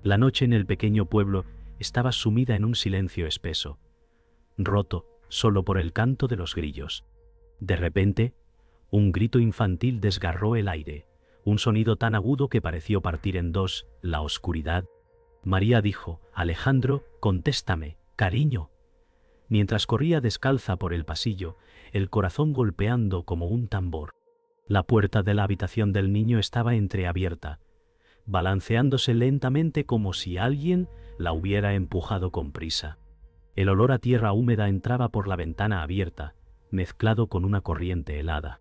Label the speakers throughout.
Speaker 1: La noche en el pequeño pueblo estaba sumida en un silencio espeso, roto solo por el canto de los grillos. De repente, un grito infantil desgarró el aire, un sonido tan agudo que pareció partir en dos la oscuridad. María dijo: «Alejandro, contéstame, cariño». Mientras corría descalza por el pasillo, el corazón golpeando como un tambor. La puerta de la habitación del niño estaba entreabierta, balanceándose lentamente como si alguien la hubiera empujado con prisa. El olor a tierra húmeda entraba por la ventana abierta, mezclado con una corriente helada.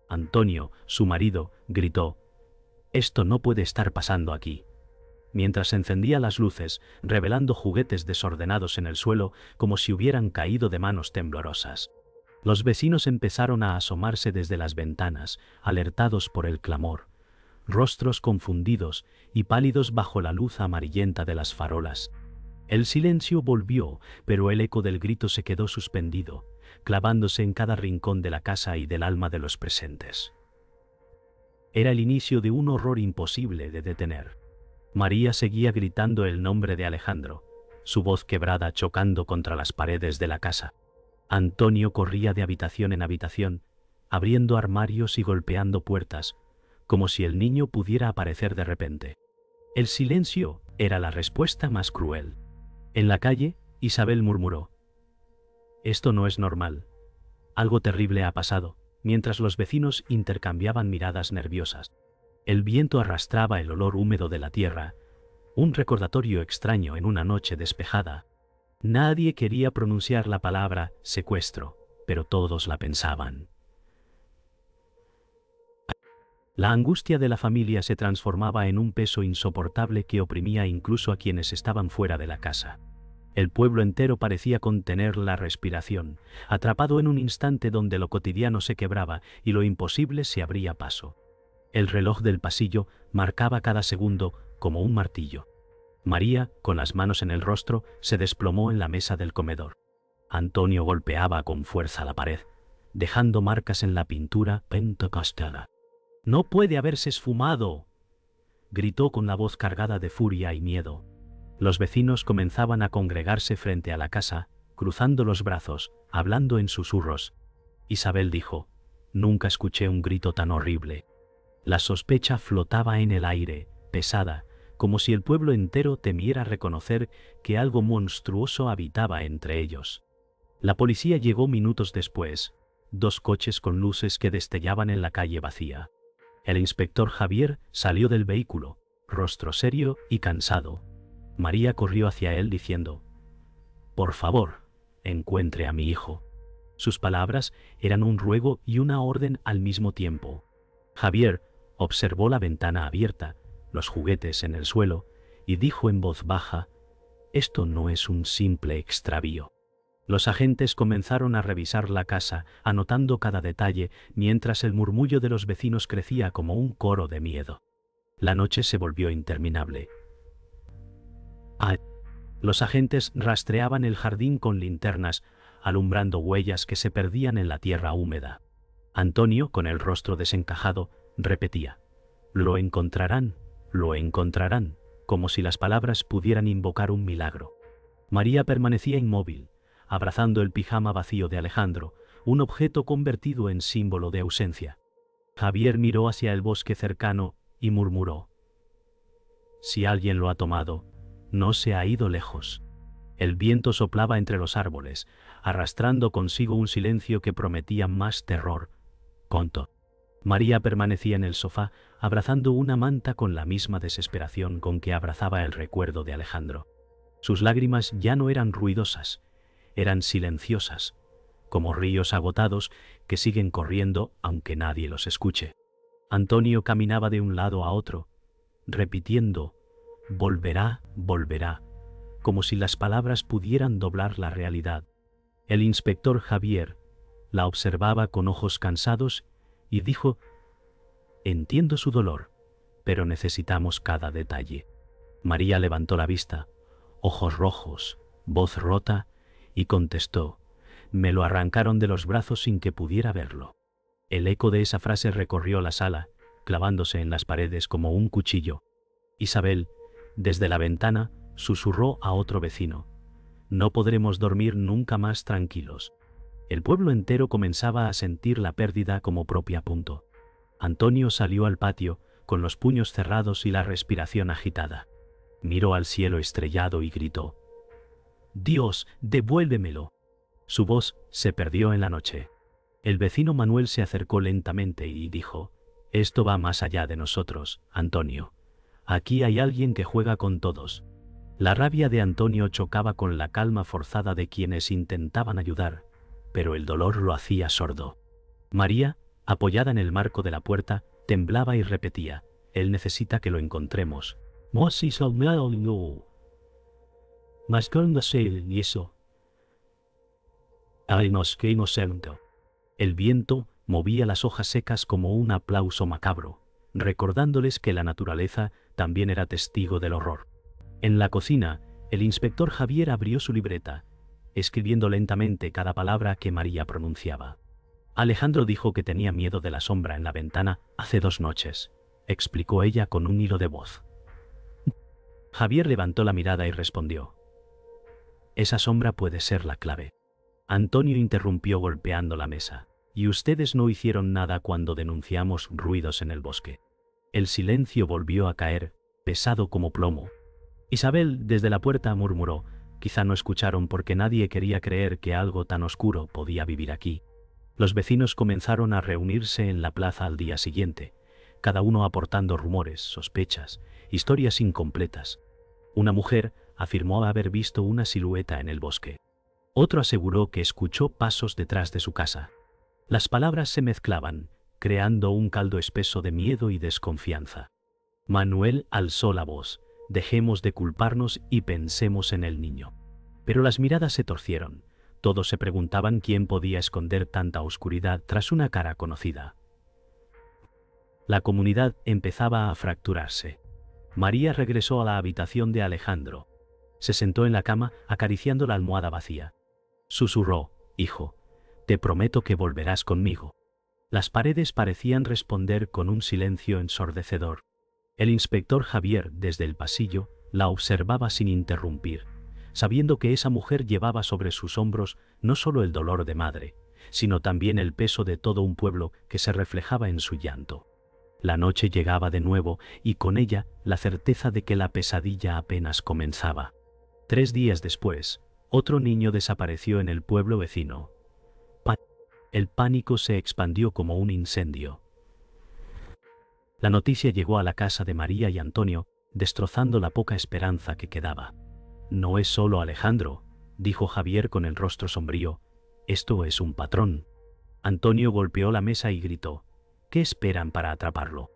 Speaker 1: Antonio, su marido, gritó: «Esto no puede estar pasando aquí», mientras encendía las luces, revelando juguetes desordenados en el suelo como si hubieran caído de manos temblorosas. Los vecinos empezaron a asomarse desde las ventanas, alertados por el clamor, rostros confundidos y pálidos bajo la luz amarillenta de las farolas. El silencio volvió, pero el eco del grito se quedó suspendido, clavándose en cada rincón de la casa y del alma de los presentes. Era el inicio de un horror imposible de detener. María seguía gritando el nombre de Alejandro, su voz quebrada chocando contra las paredes de la casa. Antonio corría de habitación en habitación, abriendo armarios y golpeando puertas, como si el niño pudiera aparecer de repente. El silencio era la respuesta más cruel. En la calle, Isabel murmuró: «Esto no es normal. Algo terrible ha pasado», mientras los vecinos intercambiaban miradas nerviosas. El viento arrastraba el olor húmedo de la tierra, un recordatorio extraño en una noche despejada. Nadie quería pronunciar la palabra secuestro, pero todos la pensaban. La angustia de la familia se transformaba en un peso insoportable que oprimía incluso a quienes estaban fuera de la casa. El pueblo entero parecía contener la respiración, atrapado en un instante donde lo cotidiano se quebraba y lo imposible se abría paso. El reloj del pasillo marcaba cada segundo como un martillo. María, con las manos en el rostro, se desplomó en la mesa del comedor. Antonio golpeaba con fuerza la pared, dejando marcas en la pintura pentecostal. «¡No puede haberse esfumado!», gritó con la voz cargada de furia y miedo. Los vecinos comenzaban a congregarse frente a la casa, cruzando los brazos, hablando en susurros. Isabel dijo: «Nunca escuché un grito tan horrible». La sospecha flotaba en el aire, pesada, como si el pueblo entero temiera reconocer que algo monstruoso habitaba entre ellos. La policía llegó minutos después, 2 coches con luces que destellaban en la calle vacía. El inspector Javier salió del vehículo, rostro serio y cansado. María corrió hacia él diciendo: «Por favor, encuentre a mi hijo». Sus palabras eran un ruego y una orden al mismo tiempo. Javier observó la ventana abierta, los juguetes en el suelo, y dijo en voz baja: «Esto no es un simple extravío». Los agentes comenzaron a revisar la casa, anotando cada detalle, mientras el murmullo de los vecinos crecía como un coro de miedo. La noche se volvió interminable. Los agentes rastreaban el jardín con linternas, alumbrando huellas que se perdían en la tierra húmeda. Antonio, con el rostro desencajado, repetía: «Lo encontrarán, como si las palabras pudieran invocar un milagro». María permanecía inmóvil, abrazando el pijama vacío de Alejandro, un objeto convertido en símbolo de ausencia. Javier miró hacia el bosque cercano y murmuró: «Si alguien lo ha tomado, no se ha ido lejos». El viento soplaba entre los árboles, arrastrando consigo un silencio que prometía más terror. Conto. María permanecía en el sofá, abrazando una manta con la misma desesperación con que abrazaba el recuerdo de Alejandro. Sus lágrimas ya no eran ruidosas, eran silenciosas, como ríos agotados que siguen corriendo aunque nadie los escuche. Antonio caminaba de un lado a otro, repitiendo: «Volverá, volverá», como si las palabras pudieran doblar la realidad. El inspector Javier la observaba con ojos cansados y dijo: «Entiendo su dolor, pero necesitamos cada detalle». María levantó la vista, ojos rojos, voz rota, y contestó: «Me lo arrancaron de los brazos sin que pudiera verlo». El eco de esa frase recorrió la sala, clavándose en las paredes como un cuchillo. Isabel, Desde la ventana, susurró a otro vecino: «No podremos dormir nunca más tranquilos». El pueblo entero comenzaba a sentir la pérdida como propia. Antonio salió al patio, con los puños cerrados y la respiración agitada. Miró al cielo estrellado y gritó: «Dios, devuélvemelo». Su voz se perdió en la noche. El vecino Manuel se acercó lentamente y dijo: «Esto va más allá de nosotros, Antonio. Aquí hay alguien que juega con todos». La rabia de Antonio chocaba con la calma forzada de quienes intentaban ayudar, pero el dolor lo hacía sordo. María, apoyada en el marco de la puerta, temblaba y repetía: «Él necesita que lo encontremos». Mas cuando se hizo, el viento movía las hojas secas como un aplauso macabro, recordándoles que la naturaleza también era testigo del horror. En la cocina, el inspector Javier abrió su libreta, escribiendo lentamente cada palabra que María pronunciaba. «Alejandro dijo que tenía miedo de la sombra en la ventana hace 2 noches», explicó ella con un hilo de voz. Javier levantó la mirada y respondió: «Esa sombra puede ser la clave». Antonio interrumpió golpeando la mesa: «¿Y ustedes no hicieron nada cuando denunciamos ruidos en el bosque?». El silencio volvió a caer, pesado como plomo. Isabel, desde la puerta, murmuró: «Quizá no escucharon porque nadie quería creer que algo tan oscuro podía vivir aquí». Los vecinos comenzaron a reunirse en la plaza al día siguiente, cada uno aportando rumores, sospechas, historias incompletas. Una mujer afirmó haber visto una silueta en el bosque. Otro aseguró que escuchó pasos detrás de su casa. Las palabras se mezclaban, creando un caldo espeso de miedo y desconfianza. Manuel alzó la voz: «Dejemos de culparnos y pensemos en el niño». Pero las miradas se torcieron. Todos se preguntaban quién podía esconder tanta oscuridad tras una cara conocida. La comunidad empezaba a fracturarse. María regresó a la habitación de Alejandro. Se sentó en la cama, acariciando la almohada vacía. Susurró: «Hijo, te prometo que volverás conmigo». Las paredes parecían responder con un silencio ensordecedor. El inspector Javier, desde el pasillo, la observaba sin interrumpir, sabiendo que esa mujer llevaba sobre sus hombros no solo el dolor de madre, sino también el peso de todo un pueblo que se reflejaba en su llanto. La noche llegaba de nuevo y con ella la certeza de que la pesadilla apenas comenzaba. 3 días después, otro niño desapareció en el pueblo vecino. El pánico se expandió como un incendio. La noticia llegó a la casa de María y Antonio, destrozando la poca esperanza que quedaba. «No es solo Alejandro», dijo Javier con el rostro sombrío, «esto es un patrón». Antonio golpeó la mesa y gritó: «¿Qué esperan para atraparlo?».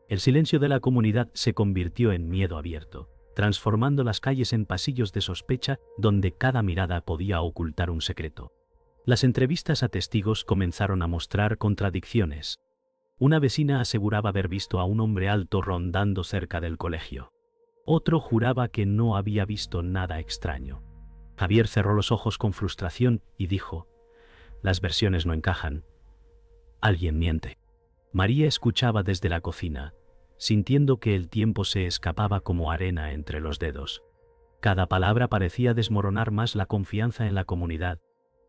Speaker 1: El silencio de la comunidad se convirtió en miedo abierto, transformando las calles en pasillos de sospecha donde cada mirada podía ocultar un secreto. Las entrevistas a testigos comenzaron a mostrar contradicciones. Una vecina aseguraba haber visto a un hombre alto rondando cerca del colegio. Otro juraba que no había visto nada extraño. Javier cerró los ojos con frustración y dijo: «Las versiones no encajan. Alguien miente». María escuchaba desde la cocina, sintiendo que el tiempo se escapaba como arena entre los dedos. Cada palabra parecía desmoronar más la confianza en la comunidad.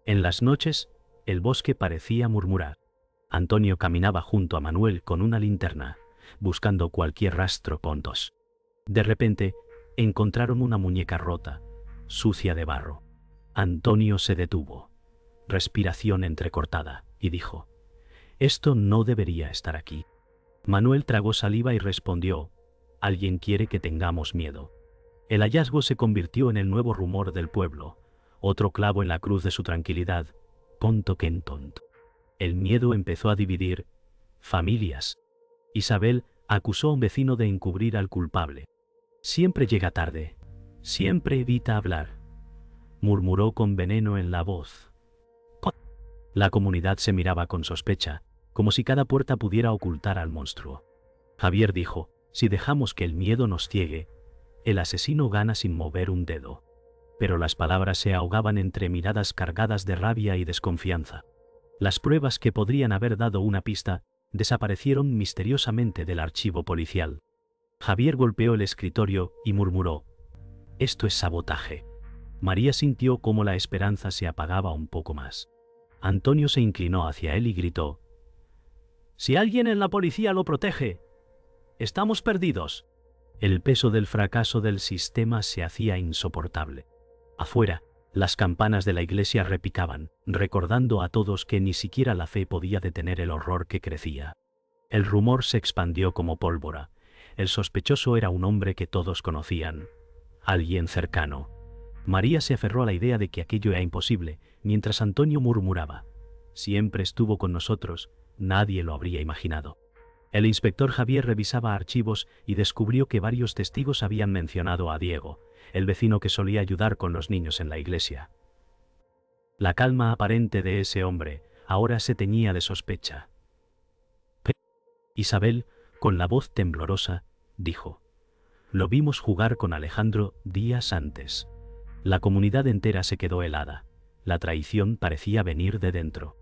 Speaker 1: En las noches, el bosque parecía murmurar. Antonio caminaba junto a Manuel con una linterna, buscando cualquier rastro. De repente, encontraron una muñeca rota, sucia de barro. Antonio se detuvo, respiración entrecortada, y dijo: «Esto no debería estar aquí». Manuel tragó saliva y respondió: «Alguien quiere que tengamos miedo». El hallazgo se convirtió en el nuevo rumor del pueblo, otro clavo en la cruz de su tranquilidad. El miedo empezó a dividir familias. Isabel acusó a un vecino de encubrir al culpable. «Siempre llega tarde, siempre evita hablar», murmuró con veneno en la voz. La comunidad se miraba con sospecha, como si cada puerta pudiera ocultar al monstruo. Javier dijo: «Si dejamos que el miedo nos ciegue, el asesino gana sin mover un dedo». Pero las palabras se ahogaban entre miradas cargadas de rabia y desconfianza. Las pruebas que podrían haber dado una pista desaparecieron misteriosamente del archivo policial. Javier golpeó el escritorio y murmuró: «Esto es sabotaje». María sintió cómo la esperanza se apagaba un poco más. Antonio se inclinó hacia él y gritó: «Si alguien en la policía lo protege, estamos perdidos». El peso del fracaso del sistema se hacía insoportable. Afuera, las campanas de la iglesia repicaban, recordando a todos que ni siquiera la fe podía detener el horror que crecía. El rumor se expandió como pólvora. El sospechoso era un hombre que todos conocían, alguien cercano. María se aferró a la idea de que aquello era imposible, mientras Antonio murmuraba: «Siempre estuvo con nosotros, nadie lo habría imaginado». El inspector Javier revisaba archivos y descubrió que varios testigos habían mencionado a Diego, el vecino que solía ayudar con los niños en la iglesia. La calma aparente de ese hombre ahora se teñía de sospecha. Isabel, con la voz temblorosa, dijo: «Lo vimos jugar con Alejandro días antes». La comunidad entera se quedó helada. La traición parecía venir de dentro.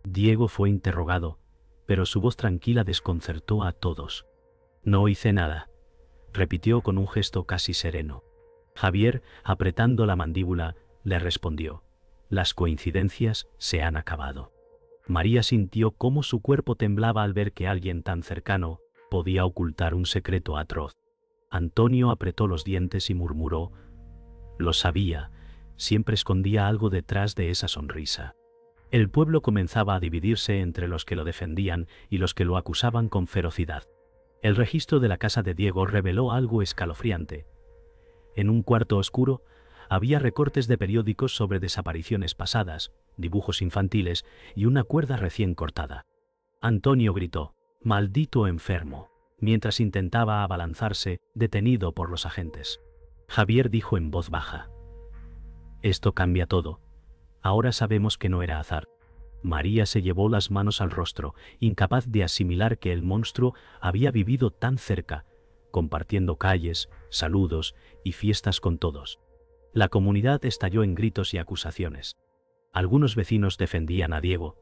Speaker 1: Diego fue interrogado, pero su voz tranquila desconcertó a todos. «No hice nada», repitió con un gesto casi sereno. Javier, apretando la mandíbula, le respondió: «Las coincidencias se han acabado». María sintió cómo su cuerpo temblaba al ver que alguien tan cercano podía ocultar un secreto atroz. Antonio apretó los dientes y murmuró: «Lo sabía, siempre escondía algo detrás de esa sonrisa». El pueblo comenzaba a dividirse entre los que lo defendían y los que lo acusaban con ferocidad. El registro de la casa de Diego reveló algo escalofriante. En un cuarto oscuro había recortes de periódicos sobre desapariciones pasadas, dibujos infantiles y una cuerda recién cortada. Antonio gritó: «¡Maldito enfermo!», mientras intentaba abalanzarse, detenido por los agentes. Javier dijo en voz baja: «Esto cambia todo. Ahora sabemos que no era azar». María se llevó las manos al rostro, incapaz de asimilar que el monstruo había vivido tan cerca, compartiendo calles, saludos y fiestas con todos. La comunidad estalló en gritos y acusaciones. Algunos vecinos defendían a Diego,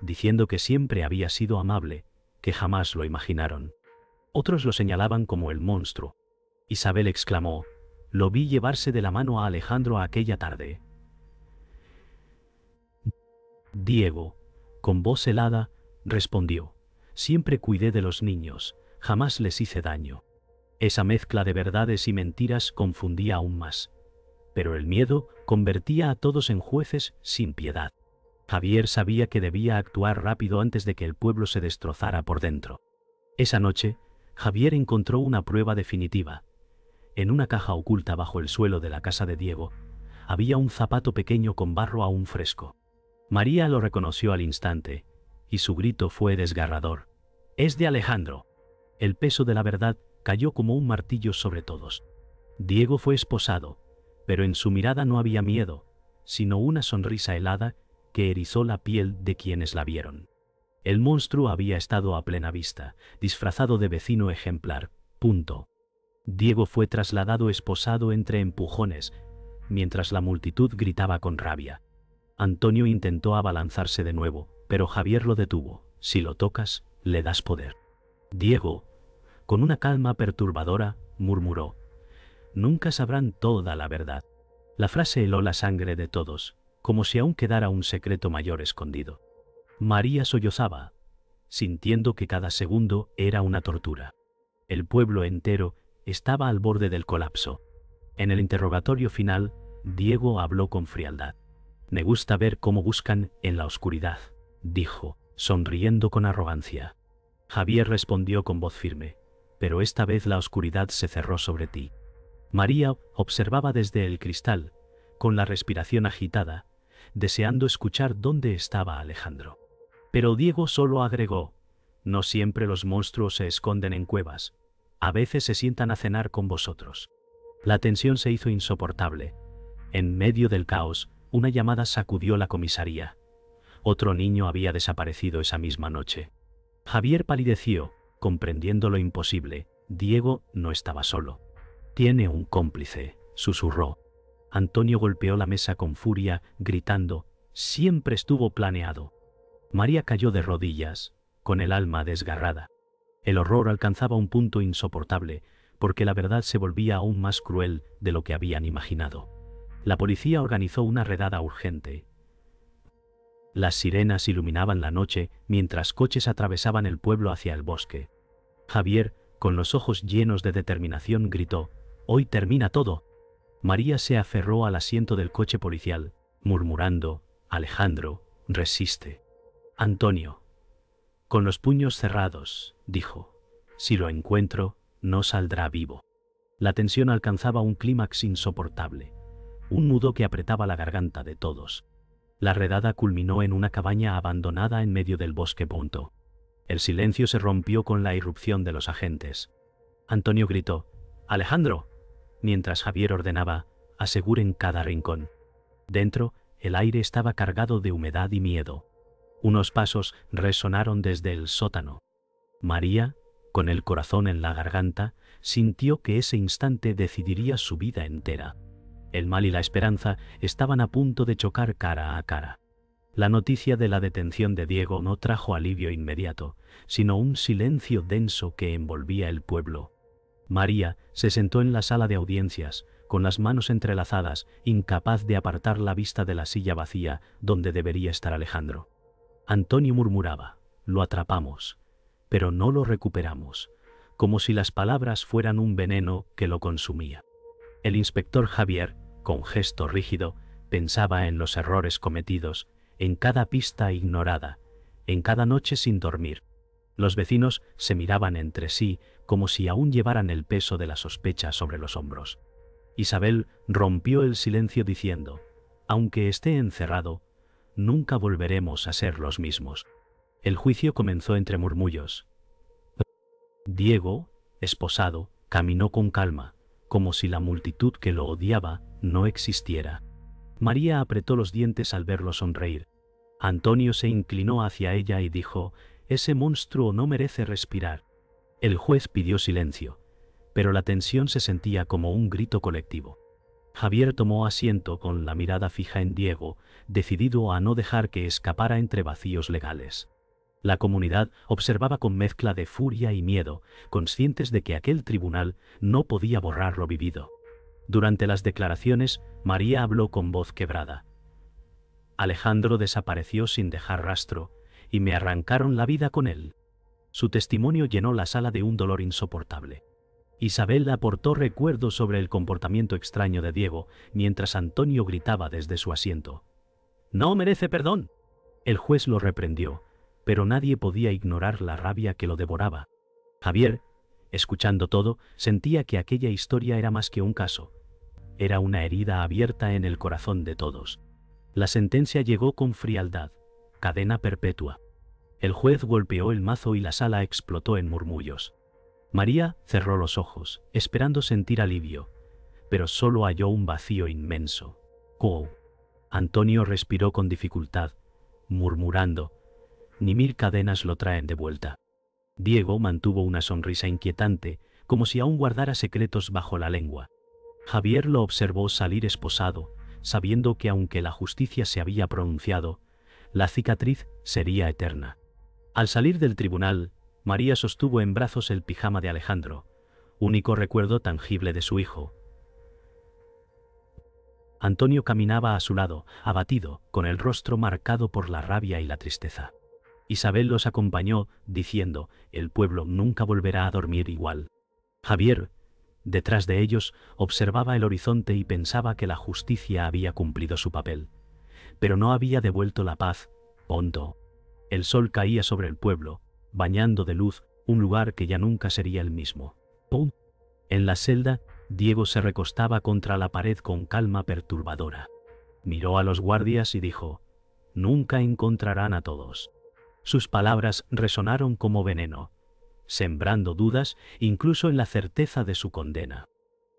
Speaker 1: diciendo que siempre había sido amable, que jamás lo imaginaron. Otros lo señalaban como el monstruo. Isabel exclamó: «Lo vi llevarse de la mano a Alejandro aquella tarde». Diego, con voz helada, respondió: «Siempre cuidé de los niños, jamás les hice daño». Esa mezcla de verdades y mentiras confundía aún más. Pero el miedo convertía a todos en jueces sin piedad. Javier sabía que debía actuar rápido antes de que el pueblo se destrozara por dentro. Esa noche, Javier encontró una prueba definitiva. En una caja oculta bajo el suelo de la casa de Diego, había un zapato pequeño con barro aún fresco. María lo reconoció al instante, y su grito fue desgarrador: «¡Es de Alejandro!». El peso de la verdad cayó como un martillo sobre todos. Diego fue esposado, pero en su mirada no había miedo, sino una sonrisa helada que erizó la piel de quienes la vieron. El monstruo había estado a plena vista, disfrazado de vecino ejemplar. Punto. Diego fue trasladado esposado entre empujones, mientras la multitud gritaba con rabia. Antonio intentó abalanzarse de nuevo, pero Javier lo detuvo: «Si lo tocas, le das poder». Diego, con una calma perturbadora, murmuró: «Nunca sabrán toda la verdad». La frase heló la sangre de todos, como si aún quedara un secreto mayor escondido. María sollozaba, sintiendo que cada segundo era una tortura. El pueblo entero estaba al borde del colapso. En el interrogatorio final, Diego habló con frialdad. «Me gusta ver cómo buscan en la oscuridad», dijo, sonriendo con arrogancia. Javier respondió con voz firme: «Pero esta vez la oscuridad se cerró sobre ti». María observaba desde el cristal, con la respiración agitada, deseando escuchar dónde estaba Alejandro. Pero Diego solo agregó: «No siempre los monstruos se esconden en cuevas. A veces se sientan a cenar con vosotros». La tensión se hizo insoportable. En medio del caos, una llamada sacudió la comisaría. Otro niño había desaparecido esa misma noche. Javier palideció, comprendiendo lo imposible. Diego no estaba solo. «Tiene un cómplice», susurró. Antonio golpeó la mesa con furia, gritando: «Siempre estuvo planeado». María cayó de rodillas, con el alma desgarrada. El horror alcanzaba un punto insoportable, porque la verdad se volvía aún más cruel de lo que habían imaginado. La policía organizó una redada urgente. Las sirenas iluminaban la noche mientras coches atravesaban el pueblo hacia el bosque. Javier, con los ojos llenos de determinación, gritó: «¡Hoy termina todo!». María se aferró al asiento del coche policial, murmurando: «Alejandro, resiste». «Antonio». Con los puños cerrados, dijo: «Si lo encuentro, no saldrá vivo». La tensión alcanzaba un clímax insoportable, un nudo que apretaba la garganta de todos. La redada culminó en una cabaña abandonada en medio del bosque. El silencio se rompió con la irrupción de los agentes. Antonio gritó: «¡Alejandro!», mientras Javier ordenaba: «Aseguren cada rincón». Dentro, el aire estaba cargado de humedad y miedo. Unos pasos resonaron desde el sótano. María, con el corazón en la garganta, sintió que ese instante decidiría su vida entera. El mal y la esperanza estaban a punto de chocar cara a cara. La noticia de la detención de Diego no trajo alivio inmediato, sino un silencio denso que envolvía el pueblo. María se sentó en la sala de audiencias, con las manos entrelazadas, incapaz de apartar la vista de la silla vacía donde debería estar Alejandro. Antonio murmuraba: «Lo atrapamos, pero no lo recuperamos», como si las palabras fueran un veneno que lo consumía. El inspector Javier, con gesto rígido, pensaba en los errores cometidos, en cada pista ignorada, en cada noche sin dormir. Los vecinos se miraban entre sí como si aún llevaran el peso de la sospecha sobre los hombros. Isabel rompió el silencio diciendo: «Aunque esté encerrado, nunca volveremos a ser los mismos». El juicio comenzó entre murmullos. Diego, esposado, caminó con calma, como si la multitud que lo odiaba no existiera. María apretó los dientes al verlo sonreír. Antonio se inclinó hacia ella y dijo: «Ese monstruo no merece respirar». El juez pidió silencio, pero la tensión se sentía como un grito colectivo. Javier tomó asiento con la mirada fija en Diego, decidido a no dejar que escapara entre vacíos legales. La comunidad observaba con mezcla de furia y miedo, conscientes de que aquel tribunal no podía borrar lo vivido. Durante las declaraciones, María habló con voz quebrada: «Alejandro desapareció sin dejar rastro, y me arrancaron la vida con él». Su testimonio llenó la sala de un dolor insoportable. Isabel aportó recuerdos sobre el comportamiento extraño de Diego, mientras Antonio gritaba desde su asiento: «¡No merece perdón!». El juez lo reprendió, pero nadie podía ignorar la rabia que lo devoraba. Javier, escuchando todo, sentía que aquella historia era más que un caso. Era una herida abierta en el corazón de todos. La sentencia llegó con frialdad: cadena perpetua. El juez golpeó el mazo y la sala explotó en murmullos. María cerró los ojos, esperando sentir alivio, pero solo halló un vacío inmenso. «¡Oh!». Antonio respiró con dificultad, murmurando: «Ni 1000 cadenas lo traen de vuelta». Diego mantuvo una sonrisa inquietante, como si aún guardara secretos bajo la lengua. Javier lo observó salir esposado, sabiendo que aunque la justicia se había pronunciado, la cicatriz sería eterna. Al salir del tribunal, María sostuvo en brazos el pijama de Alejandro, único recuerdo tangible de su hijo. Antonio caminaba a su lado, abatido, con el rostro marcado por la rabia y la tristeza. Isabel los acompañó, diciendo: «El pueblo nunca volverá a dormir igual». Javier, detrás de ellos, observaba el horizonte y pensaba que la justicia había cumplido su papel, pero no había devuelto la paz. El sol caía sobre el pueblo, bañando de luz un lugar que ya nunca sería el mismo. En la celda, Diego se recostaba contra la pared con calma perturbadora. Miró a los guardias y dijo: «Nunca encontrarán a todos». Sus palabras resonaron como veneno, sembrando dudas incluso en la certeza de su condena.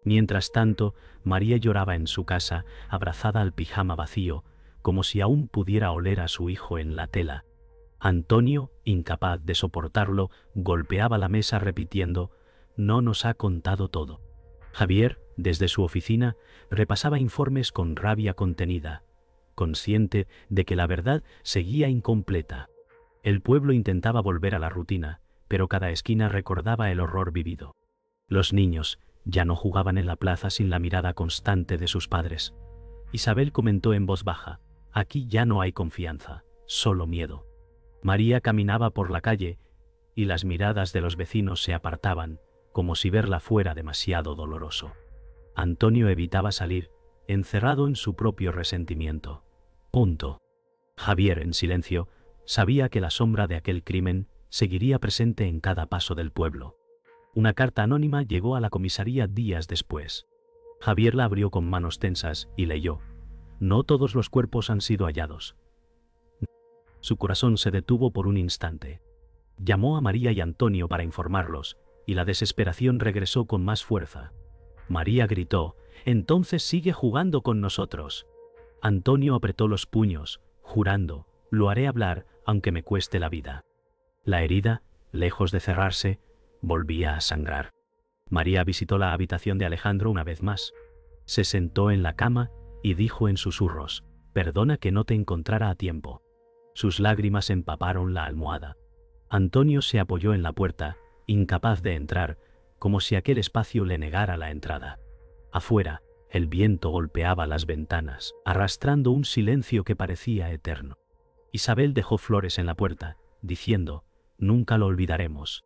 Speaker 1: Mientras tanto, María lloraba en su casa, abrazada al pijama vacío, como si aún pudiera oler a su hijo en la tela. Antonio, incapaz de soportarlo, golpeaba la mesa repitiendo: «No nos ha contado todo». Javier, desde su oficina, repasaba informes con rabia contenida, consciente de que la verdad seguía incompleta. El pueblo intentaba volver a la rutina, pero cada esquina recordaba el horror vivido. Los niños ya no jugaban en la plaza sin la mirada constante de sus padres. Isabel comentó en voz baja: «Aquí ya no hay confianza, solo miedo». María caminaba por la calle y las miradas de los vecinos se apartaban, como si verla fuera demasiado doloroso. Antonio evitaba salir, encerrado en su propio resentimiento. Javier, en silencio, sabía que la sombra de aquel crimen seguiría presente en cada paso del pueblo. Una carta anónima llegó a la comisaría días después. Javier la abrió con manos tensas y leyó: «No todos los cuerpos han sido hallados». Su corazón se detuvo por un instante. Llamó a María y Antonio para informarlos, y la desesperación regresó con más fuerza. María gritó: «Entonces sigue jugando con nosotros». Antonio apretó los puños, jurando: «Lo haré hablar, aunque me cueste la vida». La herida, lejos de cerrarse, volvía a sangrar. María visitó la habitación de Alejandro una vez más. Se sentó en la cama y dijo en susurros: «Perdona que no te encontrara a tiempo». Sus lágrimas empaparon la almohada. Antonio se apoyó en la puerta, incapaz de entrar, como si aquel espacio le negara la entrada. Afuera, el viento golpeaba las ventanas, arrastrando un silencio que parecía eterno. Isabel dejó flores en la puerta, diciendo: «Nunca lo olvidaremos».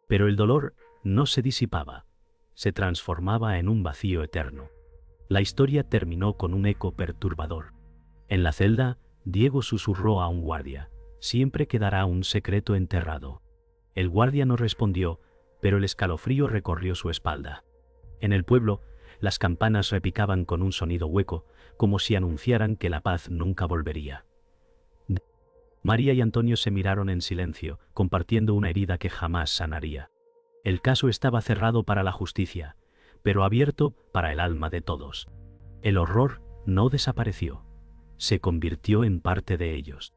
Speaker 1: Pero el dolor no se disipaba, se transformaba en un vacío eterno. La historia terminó con un eco perturbador. En la celda, Diego susurró a un guardia: «Siempre quedará un secreto enterrado». El guardia no respondió, pero el escalofrío recorrió su espalda. En el pueblo, las campanas repicaban con un sonido hueco, como si anunciaran que la paz nunca volvería. María y Antonio se miraron en silencio, compartiendo una herida que jamás sanaría. El caso estaba cerrado para la justicia, pero abierto para el alma de todos. El horror no desapareció, se convirtió en parte de ellos.